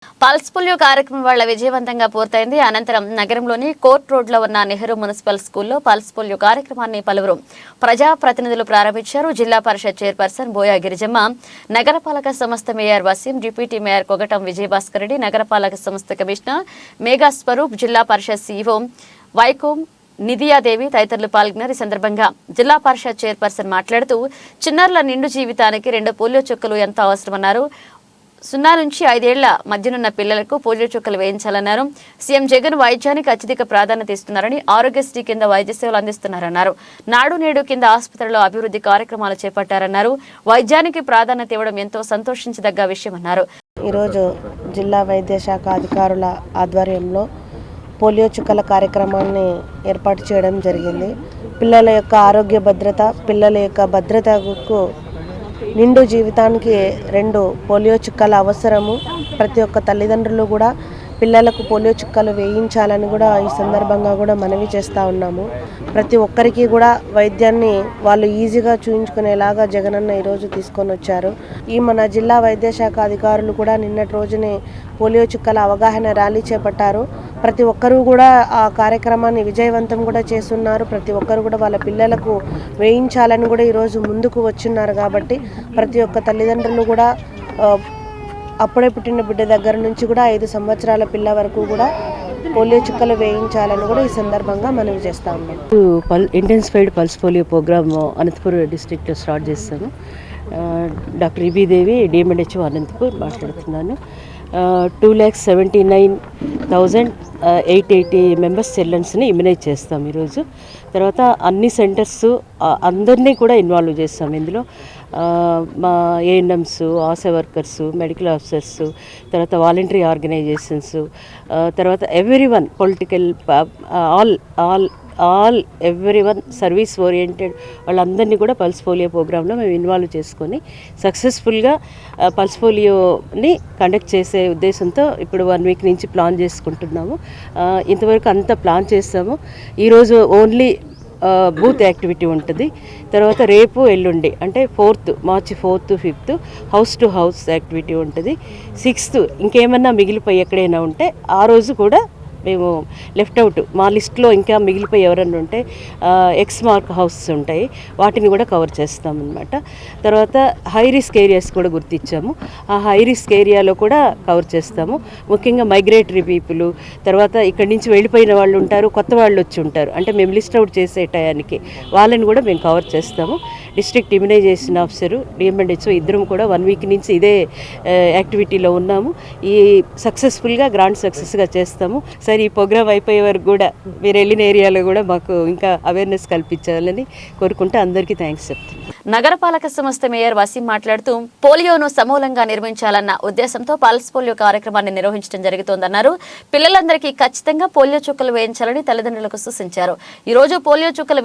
Pulse polio కార్యక్రమం వల్ల విజయవంతంగా పూర్తయింది. అనంతరం నగరంలోని కోర్ట్ రోడ్లో ఉన్న నెహ్రూ మున్సిపల్ స్కూల్లో పల్స్ పోలియో కార్యక్రమాన్ని పలువురు ప్రజాప్రతినిధులు ప్రారంభించారు. జిల్లా పరిషత్ చైర్పర్సన్ బోయా గిరిజమ్మ, నగరపాలక సంస్థ mayor Waseem, deputy mayor Kogatam Vijayabhaskar Reddy, నగరపాలక సంస్థ కమిషనర్ మేఘా స్వరూప్, జిల్లా పరిషత్ సీఈఓ వైకోం నిధియాదేవి తదితరులు పాల్గొన్నారు. ఈ సందర్భంగా జిల్లా పరిషత్ చైర్పర్సన్ మాట్లాడుతూ చిన్నారుల నిండు జీవితానికి 2 పోలియో చుక్కలు ఎంతో అవసరమన్నారు. 0 నుంచి 5 ఏళ్ల మధ్యనున్న పిల్లలకు పోలియో చుక్కలు వేయించాలన్నారు. సీఎం జగన్ వైద్యానికి అత్యధిక ప్రాధాన్యత ఇస్తున్నారని, ఆరోగ్యశ్రీ కింద వైద్య సేవలు అందిస్తున్నారన్నారు. నాడు నేడు కింద ఆసుపత్రిలో అభివృద్ధి కార్యక్రమాలు చేపట్టారన్నారు. వైద్యానికి ప్రాధాన్యత ఇవ్వడం ఎంతో సంతోషించదగ్గ విషయమన్నారు. ఈరోజు జిల్లా వైద్య శాఖ అధికారుల ఆధ్వర్యంలో పోలియో చుక్కల కార్యక్రమాన్ని ఏర్పాటు చేయడం జరిగింది. పిల్లల యొక్క ఆరోగ్య భద్రత, పిల్లల యొక్క భద్రతకు నిండు జీవితానికి 2 పోలియో చుక్కల అవసరము. ప్రతి ఒక్క తల్లిదండ్రులు కూడా పిల్లలకు పోలియో చుక్కలు వేయించాలని కూడా ఈ సందర్భంగా కూడా మనవి చేస్తూ ఉన్నాము. ప్రతి ఒక్కరికి కూడా వైద్యాన్ని వాళ్ళు ఈజీగా చూయించుకునేలాగా జగనన్న ఈరోజు తీసుకొని వచ్చారు. ఈ మన జిల్లా వైద్య శాఖ అధికారులు కూడా నిన్నటి రోజునే పోలియో చుక్కల అవగాహన ర్యాలీ చేపట్టారు. ప్రతి ఒక్కరూ కూడా ఆ కార్యక్రమాన్ని విజయవంతం కూడా చేస్తున్నారు. ప్రతి ఒక్కరు కూడా వాళ్ళ పిల్లలకు వేయించాలని కూడా ఈరోజు ముందుకు వచ్చున్నారు. కాబట్టి ప్రతి ఒక్క తల్లిదండ్రులు కూడా అప్పుడే పుట్టిన బిడ్డ దగ్గర నుంచి కూడా 5 సంవత్సరాల పిల్ల వరకు కూడా పోలియో చుక్కలు వేయించాలని కూడా ఈ సందర్భంగా మనవి చేస్తా ఉన్నాం. Intensified pulse polio programme Anantapuram డిస్ట్రిక్ట్లో స్టార్ట్ చేస్తాను. Doctor EB Devi, DM and HO Anantapur మాట్లాడుతున్నాను. 2,79,880 మెంబర్స్ చిల్డ్రన్స్ని ఇమ్యునైజ్ చేస్తాం ఈరోజు. తర్వాత అన్ని సెంటర్స్ అందరినీ కూడా ఇన్వాల్వ్ చేస్తాం ఇందులో. మా ANMs, ASHA workers, medical officers, తర్వాత వాలంటరీ ఆర్గనైజేషన్స్, తర్వాత everyone political, everyone service oriented వాళ్ళందరినీ కూడా పల్స్ పోలియో ప్రోగ్రాంలో మేము ఇన్వాల్వ్ చేసుకొని సక్సెస్ఫుల్గా పల్స్ పోలియోని కండక్ట్ చేసే ఉద్దేశంతో ఇప్పుడు 1 వీక్ నుంచి ప్లాన్ చేసుకుంటున్నాము. ఇంతవరకు అంతా ప్లాన్ చేస్తాము. ఈరోజు ఓన్లీ బూత్ యాక్టివిటీ ఉంటుంది. తర్వాత రేపు ఎల్లుండి అంటే 4th March 4th 5th house to house activity ఉంటుంది. 6th ఇంకేమన్నా మిగిలిపోయి ఎక్కడైనా ఉంటే ఆ రోజు కూడా మేము లెఫ్ట్ అవుట్ మా లిస్ట్లో ఇంకా మిగిలిపోయి ఎవరన్నా ఉంటే ఎక్స్ మార్క్ హౌసెస్ ఉంటాయి, వాటిని కూడా కవర్ చేస్తామన్నమాట. తర్వాత హై రిస్క్ ఏరియాస్ కూడా గుర్తించాము. ఆ హై రిస్క్ ఏరియాలో కూడా కవర్ చేస్తాము. ముఖ్యంగా మైగ్రేటరీ పీపుల్, తర్వాత ఇక్కడి నుంచి వెళ్ళిపోయిన వాళ్ళు ఉంటారు, కొత్త వాళ్ళు వచ్చి ఉంటారు. అంటే మేము లిస్ట్ అవుట్ చేసే టయానికి వాళ్ళని కూడా మేము కవర్ చేస్తాము. డిస్ట్రిక్ట్ ఇమ్యునైజేషన్ ఆఫీసరు, డిఎంఎన్హెచ్ఓ ఇద్దరం కూడా 1 వీక్ నుంచి ఇదే యాక్టివిటీలో ఉన్నాము. ఈ సక్సెస్ఫుల్గా గ్రాండ్ సక్సెస్గా చేస్తాము. సరే, ఈ ప్రోగ్రామ్ అయిపోయే వరకు కూడా మీరు వెళ్ళిన ఏరియాలో కూడా మాకు ఇంకా అవేర్నెస్ కల్పించాలని కోరుకుంటే అందరికీ థ్యాంక్స్ చెప్తున్నాను. నగరపాలక సంస్థ మేయర్ వసీం మాట్లాడుతూ పోలియోను సమూలంగా నిర్మించాలన్న ఉద్దేశంతో పల్స్ పోలియో కార్యక్రమాన్ని నిర్వహించడం జరుగుతోందన్నారు. పిల్లలందరికీ ఖచ్చితంగా పోలియో చుక్కలు వేయించాలని తల్లిదండ్రులకు సూచించారు. ఈ రోజు పోలియో చుక్కలు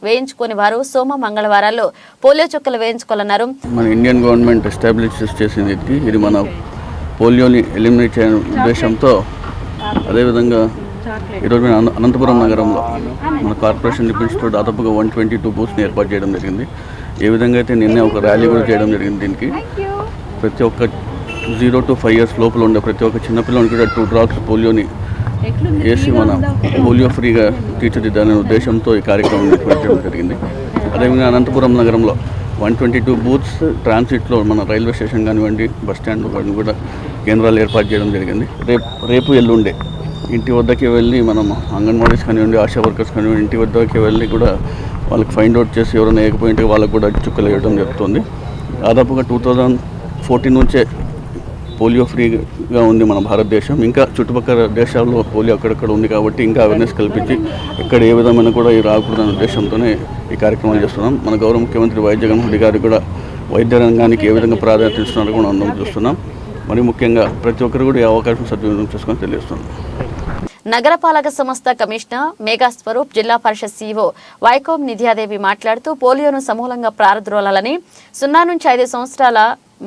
వేయించుకుని వారు సోమ మంగళవారాల్లో పోలియో చుక్కలు వేయించుకోవాలన్నారు. మన ఇండియన్ గవర్నమెంట్ ఎస్టాబ్లిష్ చేసింది ఇది మన పోలియోని ఎలిమినేట్ చేయడం ఉద్దేశంతో. అదేవిధంగా ఈరోజు మేము అనంతపురం నగరంలో మన కార్పొరేషన్ డిపెండ్స్తో దాదాపుగా 122 బూత్స్ని ఏర్పాటు చేయడం జరిగింది. ఏ విధంగా అయితే నిన్నే ఒక ర్యాలీ కూడా చేయడం జరిగింది. దీనికి ప్రతి ఒక్క 0 to 5 years లోపల ఉండే ప్రతి ఒక్క చిన్నపిల్లలకి కూడా 2 drops పోలియోని వేసి మన పోలియో ఫ్రీగా తీర్చిదిద్దాలనే ఉద్దేశంతో ఈ కార్యక్రమం నిర్వహించడం జరిగింది. అదేవిధంగా అనంతపురం నగరంలో 122 బూత్స్ ట్రాన్సిట్లో మన రైల్వే స్టేషన్ కానివ్వండి, బస్ స్టాండ్ కానీ కూడా కేంద్రాలు ఏర్పాటు చేయడం జరిగింది. రేపు ఎల్లుండే ఇంటి వద్దకి వెళ్ళి మనం అంగన్వాడీస్ కానివ్వండి, ఆశా వర్కర్స్ కానివ్వండి, ఇంటి వద్దకి వెళ్ళి కూడా వాళ్ళకి ఫైండ్ అవుట్ చేసి ఎవరైనా వేయకపోయింటే వాళ్ళకు కూడా చుక్కలు వేయడం జరుగుతుంది. దాదాపుగా 2014 నుంచే పోలియో ఫ్రీగా ఉంది మన భారతదేశం. ఇంకా చుట్టుపక్కల దేశాల్లో పోలియో అక్కడక్కడ ఉంది కాబట్టి ఇంకా అవేర్నెస్ కల్పించి ఇక్కడ ఏ విధమైన కూడా రాకూడదనే ఉద్దేశంతోనే ఈ కార్యక్రమాలు చేస్తున్నాం. మన గౌరవ ముఖ్యమంత్రి వైఎస్ జగన్మోహన్ రెడ్డి గారు కూడా వైద్య రంగానికి ఏ విధంగా ప్రాధాన్యత ఇస్తున్నారో కూడా అందరం చూస్తున్నాం. మరి ముఖ్యంగా ప్రతి ఒక్కరు కూడా ఈ అవకాశం సద్వినియోగం చేసుకొని తెలియజేస్తున్నాం. నగరపాలక సంస్థ కమిషనర్ మేఘా స్వరూప్, జిల్లా పరిషత్ సీఈఓ వైకోం నిధియాదేవి మాట్లాడుతూ పోలియోను సమూలంగా ప్రారద్రోలాలని, 0 నుంచి 5 సంవత్సరాల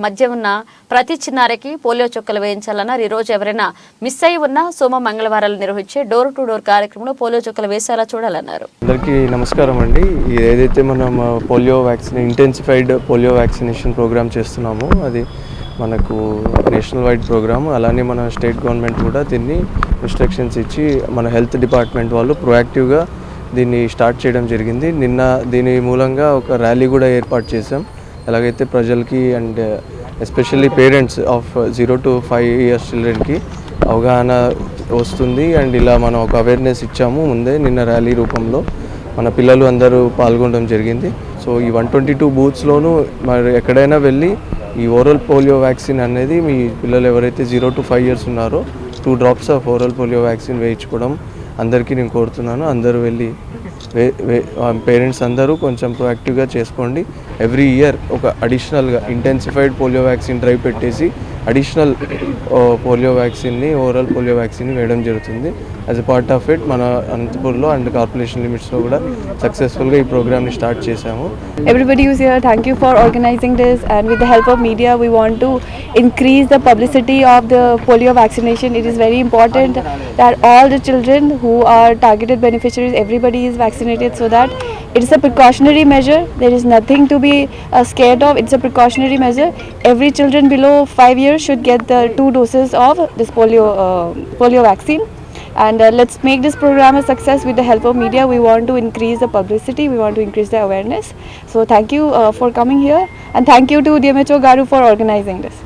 మధ్య ఉన్న ప్రతి చిన్నారికి పోలియో చుక్కలు వేయించాలన్నారు. ఈ రోజు ఎవరైనా మిస్ అయి ఉన్నా సోమ మంగళవారాలు నిర్వహించే డోర్ టు డోర్ కార్యక్రమంలో పోలియో చుక్కలు వేసేలా చూడాలన్నారు. అందరికీ నమస్కారం అండి. ఏదైతే మనం polio vaccine intensified polio vaccination programme చేస్తున్నామో అది మనకు నేషనల్ వైడ్ ప్రోగ్రామ్. అలానే మన స్టేట్ గవర్నమెంట్ కూడా దీన్ని ఇన్స్ట్రక్షన్స్ ఇచ్చి మన హెల్త్ డిపార్ట్మెంట్ వాళ్ళు ప్రొయాక్టివ్గా దీన్ని స్టార్ట్ చేయడం జరిగింది. నిన్న దీని మూలంగా ఒక ర్యాలీ కూడా ఏర్పాటు చేసాం. ఎలాగైతే ప్రజలకి and especially parents of 0 to 5 years చిల్డ్రన్కి అవగాహన వస్తుంది. అండ్ ఇలా మనం ఒక అవేర్నెస్ ఇచ్చాము ముందే నిన్న ర్యాలీ రూపంలో. మన పిల్లలు అందరూ పాల్గొనడం జరిగింది. సో ఈ 122 బూత్స్లోనూ మరి ఎక్కడైనా వెళ్ళి ఈ ఓరల్ పోలియో వ్యాక్సిన్ అనేది మీ పిల్లలు ఎవరైతే 0 to 5 years ఉన్నారో 2 drops of oral polio vaccine వేయించుకోవడం అందరికీ నేను కోరుతున్నాను. అందరూ వెళ్ళి పేరెంట్స్ అందరూ కొంచెం ప్రొయాక్టివ్గా చేసుకోండి. ఎవ్రీ ఇయర్ ఒక అడిషనల్గా ఇంటెన్సిఫైడ్ పోలియో వ్యాక్సిన్ డ్రైవ్ పెట్టేసి అడిషనల్ పోలియో వ్యాక్సిన్ని ఓరల్ పోలియో వ్యాక్సిన్ వేయడం జరుగుతుంది. As a part of it మన అనంతపూర్లో అండ్ కార్పొరేషన్ లిమిట్స్లో కూడా సక్సెస్ఫుల్గా ఈ ప్రోగ్రామ్ని స్టార్ట్ చేశాము. Everybody who's here, thank you for organizing this, and with the help of media we want to increase the publicity of the polio vaccination. It is very important that all the children who are targeted beneficiaries, everybody is vaccinated, so that it is a precautionary measure. There is nothing to be scared of. It's a precautionary measure. Every children below 5 years should get the 2 doses of this polio vaccine. And let's make this program a success with the help of media. We want to increase the publicity, we want to increase the awareness. So thank you for coming here, and thank you to DMHO Garu for organizing this.